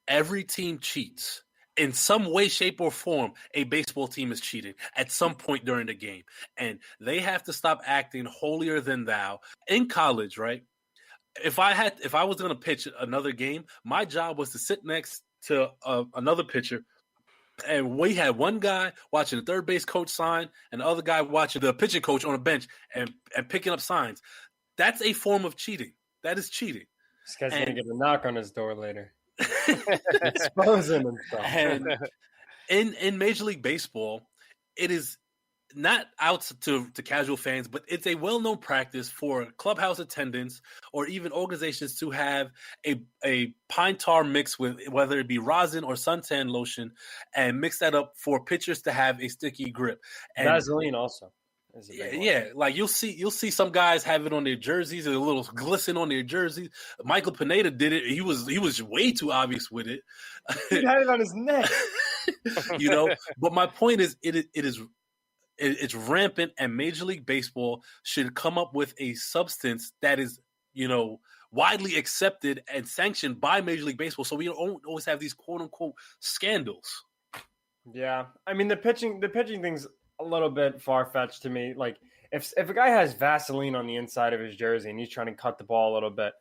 Every team cheats. In some way, shape, or form, a baseball team is cheating at some point during the game. And they have to stop acting holier than thou. In college, right? If I was going to pitch another game, my job was to sit next to another pitcher. And we had one guy watching the third base coach sign and the other guy watching the pitching coach on the bench and picking up signs. That's a form of cheating. That is cheating. This guy's going to get a knock on his door later. Exposing himself. And in Major League Baseball, it is not out to casual fans, but it's a well-known practice for clubhouse attendants or even organizations to have a pine tar mix with whether it be rosin or suntan lotion and mix that up for pitchers to have a sticky grip. And Vaseline also. Yeah, like you'll see some guys have it on their jerseys, a little glisten on their jerseys. Michael Pineda did it. He was way too obvious with it. He had it on his neck. But my point is it's rampant, and Major League Baseball should come up with a substance that is, widely accepted and sanctioned by Major League Baseball, so we don't always have these quote unquote scandals. Yeah, I mean the pitching thing's a little bit far-fetched to me. Like if a guy has Vaseline on the inside of his jersey and he's trying to cut the ball a little bit,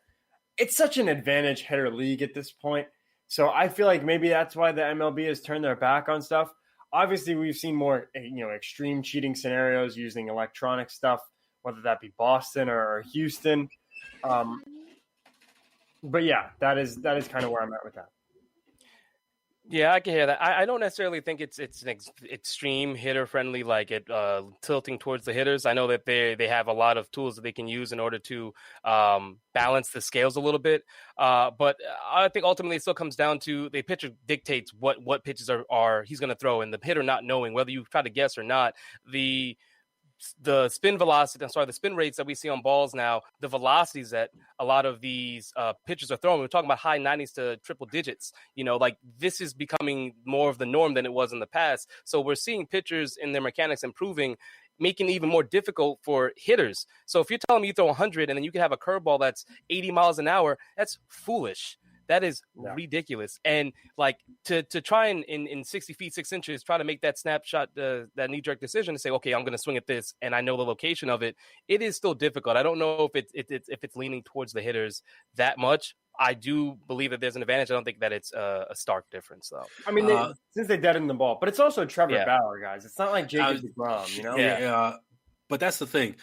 it's such an advantage hitter league at this point. So I feel like maybe that's why the MLB has turned their back on stuff. Obviously, we've seen more, extreme cheating scenarios using electronic stuff, whether that be Boston or Houston. But yeah, that is kind of where I'm at with that. Yeah, I can hear that. I don't necessarily think it's an extreme hitter friendly, like it tilting towards the hitters. I know that they have a lot of tools that they can use in order to balance the scales a little bit. But I think ultimately it still comes down to the pitcher dictates what pitches are he's going to throw, and the hitter not knowing whether you try to guess or not. The spin rates that we see on balls now, the velocities that a lot of these pitchers are throwing, we're talking about high 90s to triple digits. Like this is becoming more of the norm than it was in the past. So we're seeing pitchers in their mechanics improving, making it even more difficult for hitters. So if you're telling me you throw 100 and then you can have a curveball that's 80 miles an hour, that's foolish. That is ridiculous. And like to try and in 60 feet, 6 inches, try to make that snapshot, that knee-jerk decision to say, okay, I'm going to swing at this and I know the location of it. It is still difficult. I don't know if it's leaning towards the hitters that much. I do believe that there's an advantage. I don't think that it's a stark difference, though. I mean, since they dead in the ball, but it's also Trevor Bauer, guys. It's not like Jacob deGrom, you know? Yeah, but that's the thing.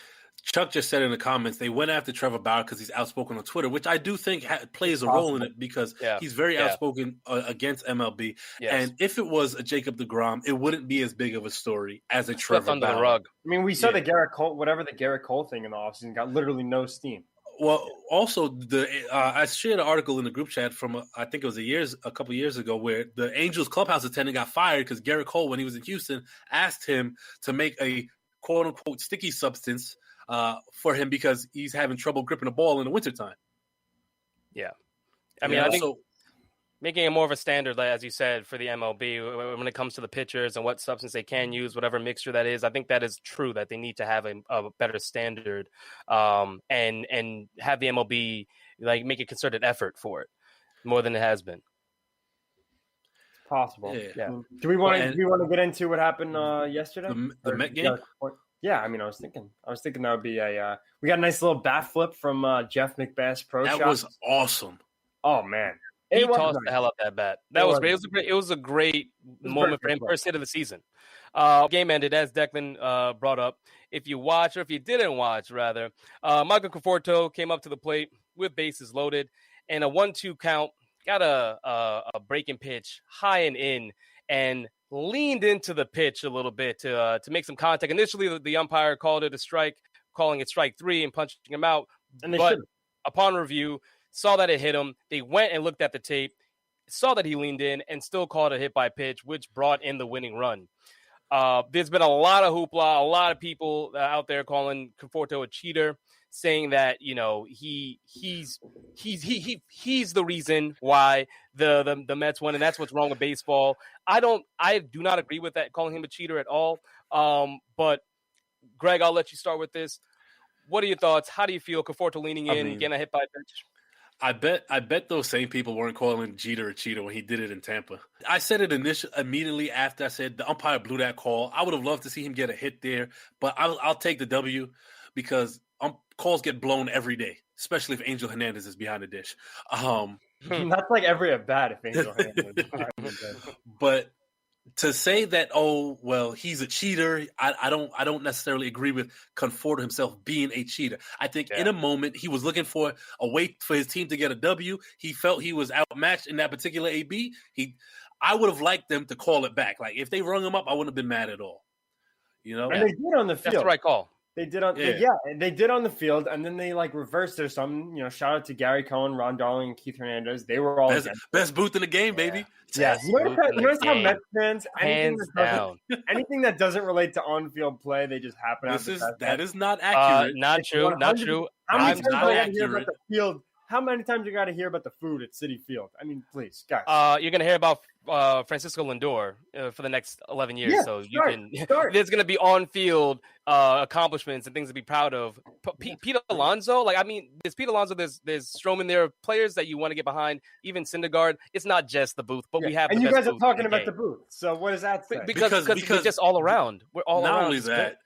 Chuck just said in the comments they went after Trevor Bauer because he's outspoken on Twitter, which I do think plays a role in it because he's very outspoken against MLB. Yes. And if it was a Jacob deGrom, it wouldn't be as big of a story as a Trevor under Bauer. The rug. I mean, we saw the Garrett Cole, whatever the Garrett Cole thing in the offseason got literally no steam. Well, also I shared an article in the group chat from I think it was a couple years ago where the Angels clubhouse attendant got fired because Garrett Cole, when he was in Houston, asked him to make a quote unquote sticky substance for him because he's having trouble gripping the ball in the wintertime. Yeah. I mean, I think making it more of a standard, as you said, for the MLB when it comes to the pitchers and what substance they can use, whatever mixture that is, I think that is true that they need to have a better standard and have the MLB like make a concerted effort for it more than it has been. It's possible. Yeah. Do we want to get into what happened yesterday? The Met game? Yeah, I mean, I was thinking that would be we got a nice little bat flip from Jeff McBass Pro Shop. That was awesome. Oh man. He tossed the hell out that bat. That was great. It was a great moment for him. First hit of the season. Game ended, as Declan brought up. If you watch, or if you didn't watch, rather, Michael Conforto came up to the plate with bases loaded and a 1-2 count. Got a breaking pitch high and in, and leaned into the pitch a little bit to make some contact. Initially, the umpire called it a strike, calling it strike 3 and punching him out. But upon review, saw that it hit him. They went and looked at the tape, saw that he leaned in, and still called a hit by pitch, which brought in the winning run. There's been a lot of hoopla, a lot of people out there calling Conforto a cheater, saying that he's the reason why the Mets won, and that's what's wrong with baseball. I do not agree with that, calling him a cheater at all. But Greg, I'll let you start with this. What are your thoughts? How do you feel Conforto leaning in, getting a hit by pitch? I bet those same people weren't calling Jeter a cheater when he did it in Tampa. I said it immediately after I said the umpire blew that call. I would have loved to see him get a hit there, but I'll take the W because calls get blown every day, especially if Angel Hernandez is behind the dish. That's like every at bat if Angel Hernandez is behind the dish. But to say that, he's a cheater, I don't necessarily agree with Conforto himself being a cheater. I think in a moment he was looking for a way for his team to get a W. He felt he was outmatched in that particular AB. I would have liked them to call it back. Like if they rung him up, I wouldn't have been mad at all. And they did on the field. That's the right call. They did they did on the field, and then they reversed their some. Shout out to Gary Cohen, Ron Darling, and Keith Hernandez. They were all best booth in the game, baby. Yeah, notice how Mets fans anything that doesn't relate to on-field play, they just happen to. That is not accurate. Not true. Not true. I'm not accurate. How many times you got to hear about the food at Citi Field? I mean, please, guys. You're gonna hear about Francisco Lindor for the next 11 years. Yeah, so there's going to be on-field accomplishments and things to be proud of. Pete Alonso, there's Pete Alonso, there's Stroman. There are players that you want to get behind. Even Syndergaard. It's not just the booth, but we have. And the you best guys are talking about game. the booth. So what does that say? Because we're just all around. We're all not around. Not only that,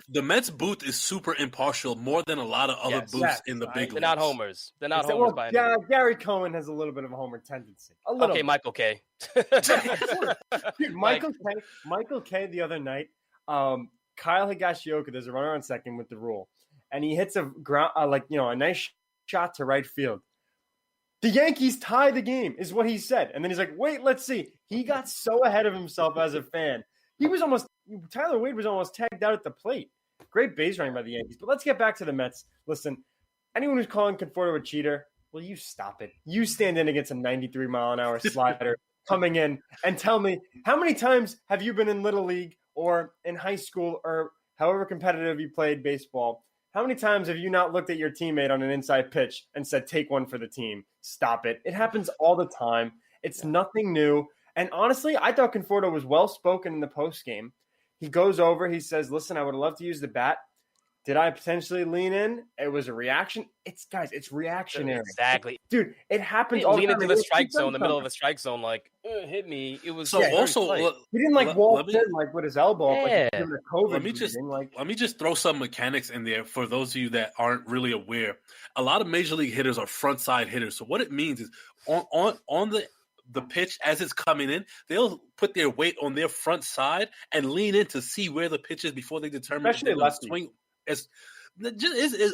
the Mets booth is super impartial, more than a lot of other booths in the big leagues. They're not homers. They're not homers by any means. Gary Cohen has a little bit of a homer tendency. Okay, Michael K. Dude, Michael K. the other night, Kyle Higashioka, there's a runner on second with the rule, and he hits a nice shot to right field. The Yankees tie the game, is what he said. And then he's like, wait, let's see. He got so ahead of himself as a fan. Tyler Wade was almost tagged out at the plate. Great base running by the Yankees. But let's get back to the Mets. Listen, anyone who's calling Conforto a cheater, will you stop it? You stand in against a 93-mile-an-hour slider coming in and tell me, how many times have you been in Little League or in high school or however competitive you played baseball? How many times have you not looked at your teammate on an inside pitch and said, take one for the team? Stop it. It happens all the time. It's nothing new. And honestly, I thought Conforto was well-spoken in the postgame. He goes over, he says, listen, I would love to use the bat Did I potentially lean in? It was a reaction. It's reactionary. Exactly. Dude, it happens all the time. Lean into the strike zone, the middle of the strike zone, like, hit me. It was so also he didn't walk in like with his elbow up, like he the COVID. Let me just throw some mechanics in there for those of you that aren't really aware. A lot of major league hitters are front side hitters. So what it means is on the pitch as it's coming in, they'll put their weight on their front side and lean in to see where the pitch is before they determine if they're going to swing. It's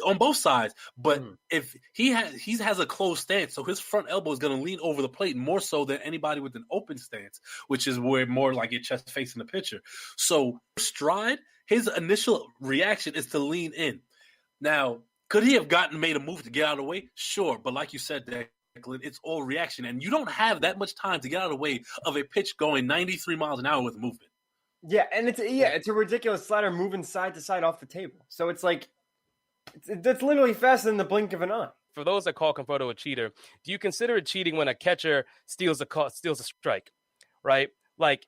on both sides, but if he has a closed stance, so his front elbow is going to lean over the plate more so than anybody with an open stance, which is where more like your chest facing the pitcher. So stride, his initial reaction is to lean in. Now, could he have made a move to get out of the way? Sure, but like you said, Declan, it's all reaction, and you don't have that much time to get out of the way of a pitch going 93 miles an hour with movement. Yeah, and it's a ridiculous slider moving side to side off the table. So it's like that's literally faster than the blink of an eye. For those that call Conforto a cheater, do you consider it cheating when a catcher steals a strike, right? Like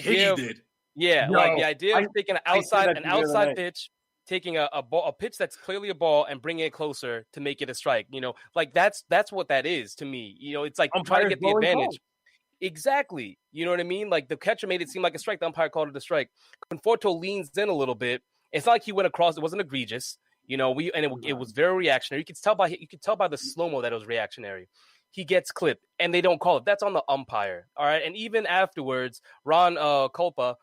he did. Yeah, no, like the idea of taking an outside pitch, taking a pitch that's clearly a ball and bringing it closer to make it a strike. Like that's what that is to me. It's like trying to get the advantage. Calls. Exactly. You know what I mean? Like the catcher made it seem like a strike. The umpire called it a strike. Conforto leans in a little bit. It's not like he went across. It wasn't egregious. It was very reactionary. You could tell by the slow-mo that it was reactionary. He gets clipped, and they don't call it. That's on the umpire. All right. And even afterwards, Ron Culpa,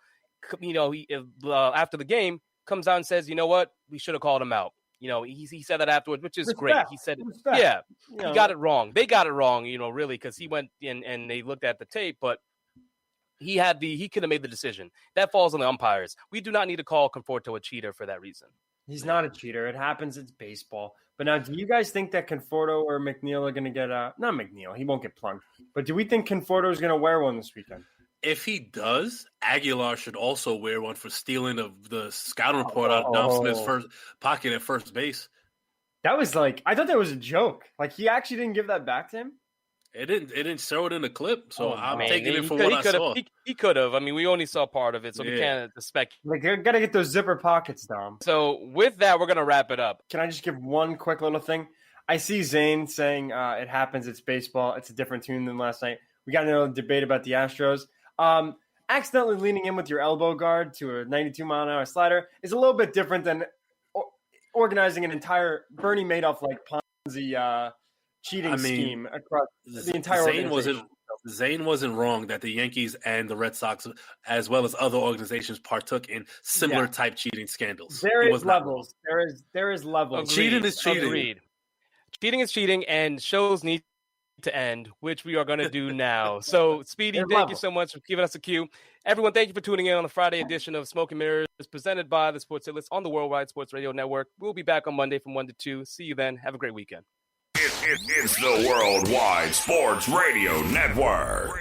after the game, comes out and says, "You know what? We should have called him out." He said that afterwards, which is great. He said, he got it wrong. They got it wrong, really, because he went in and they looked at the tape, but he could have made the decision. That falls on the umpires. We do not need to call Conforto a cheater for that reason. He's not a cheater. It happens. It's baseball. But now, do you guys think that Conforto or McNeil are going to get not McNeil? He won't get plugged. But do we think Conforto is going to wear one this weekend? If he does, Aguilar should also wear one for stealing of the scouting report out of Dom Smith's first pocket at first base. That was I thought that was a joke. Like he actually didn't give that back to him. It didn't show it in the clip, so I'm taking it for what I saw. He could have. I mean, we only saw part of it, so we can't expect. Like you got to get those zipper pockets, Dom. So with that, we're gonna wrap it up. Can I just give one quick little thing? I see Zane saying it happens. It's baseball. It's a different tune than last night. We got into a debate about the Astros. Accidentally leaning in with your elbow guard to a 92-mile-an-hour slider is a little bit different than organizing an entire Bernie Madoff like Ponzi cheating scheme across the entire organization. Zane wasn't wrong that the Yankees and the Red Sox, as well as other organizations, partook in similar type cheating scandals. There is levels. There is levels. Cheating is cheating. Agreed. Cheating is cheating, and shows need to end, which we are going to do now. So, Speedy, thank you so much for giving us a cue. Everyone, thank you for tuning in on the Friday edition of Smoke and Mirrors, presented by the Sports Hit List on the Worldwide Sports Radio Network. We'll be back on Monday from 1 to 2. See you then. Have a great weekend. It's the Worldwide Sports Radio Network.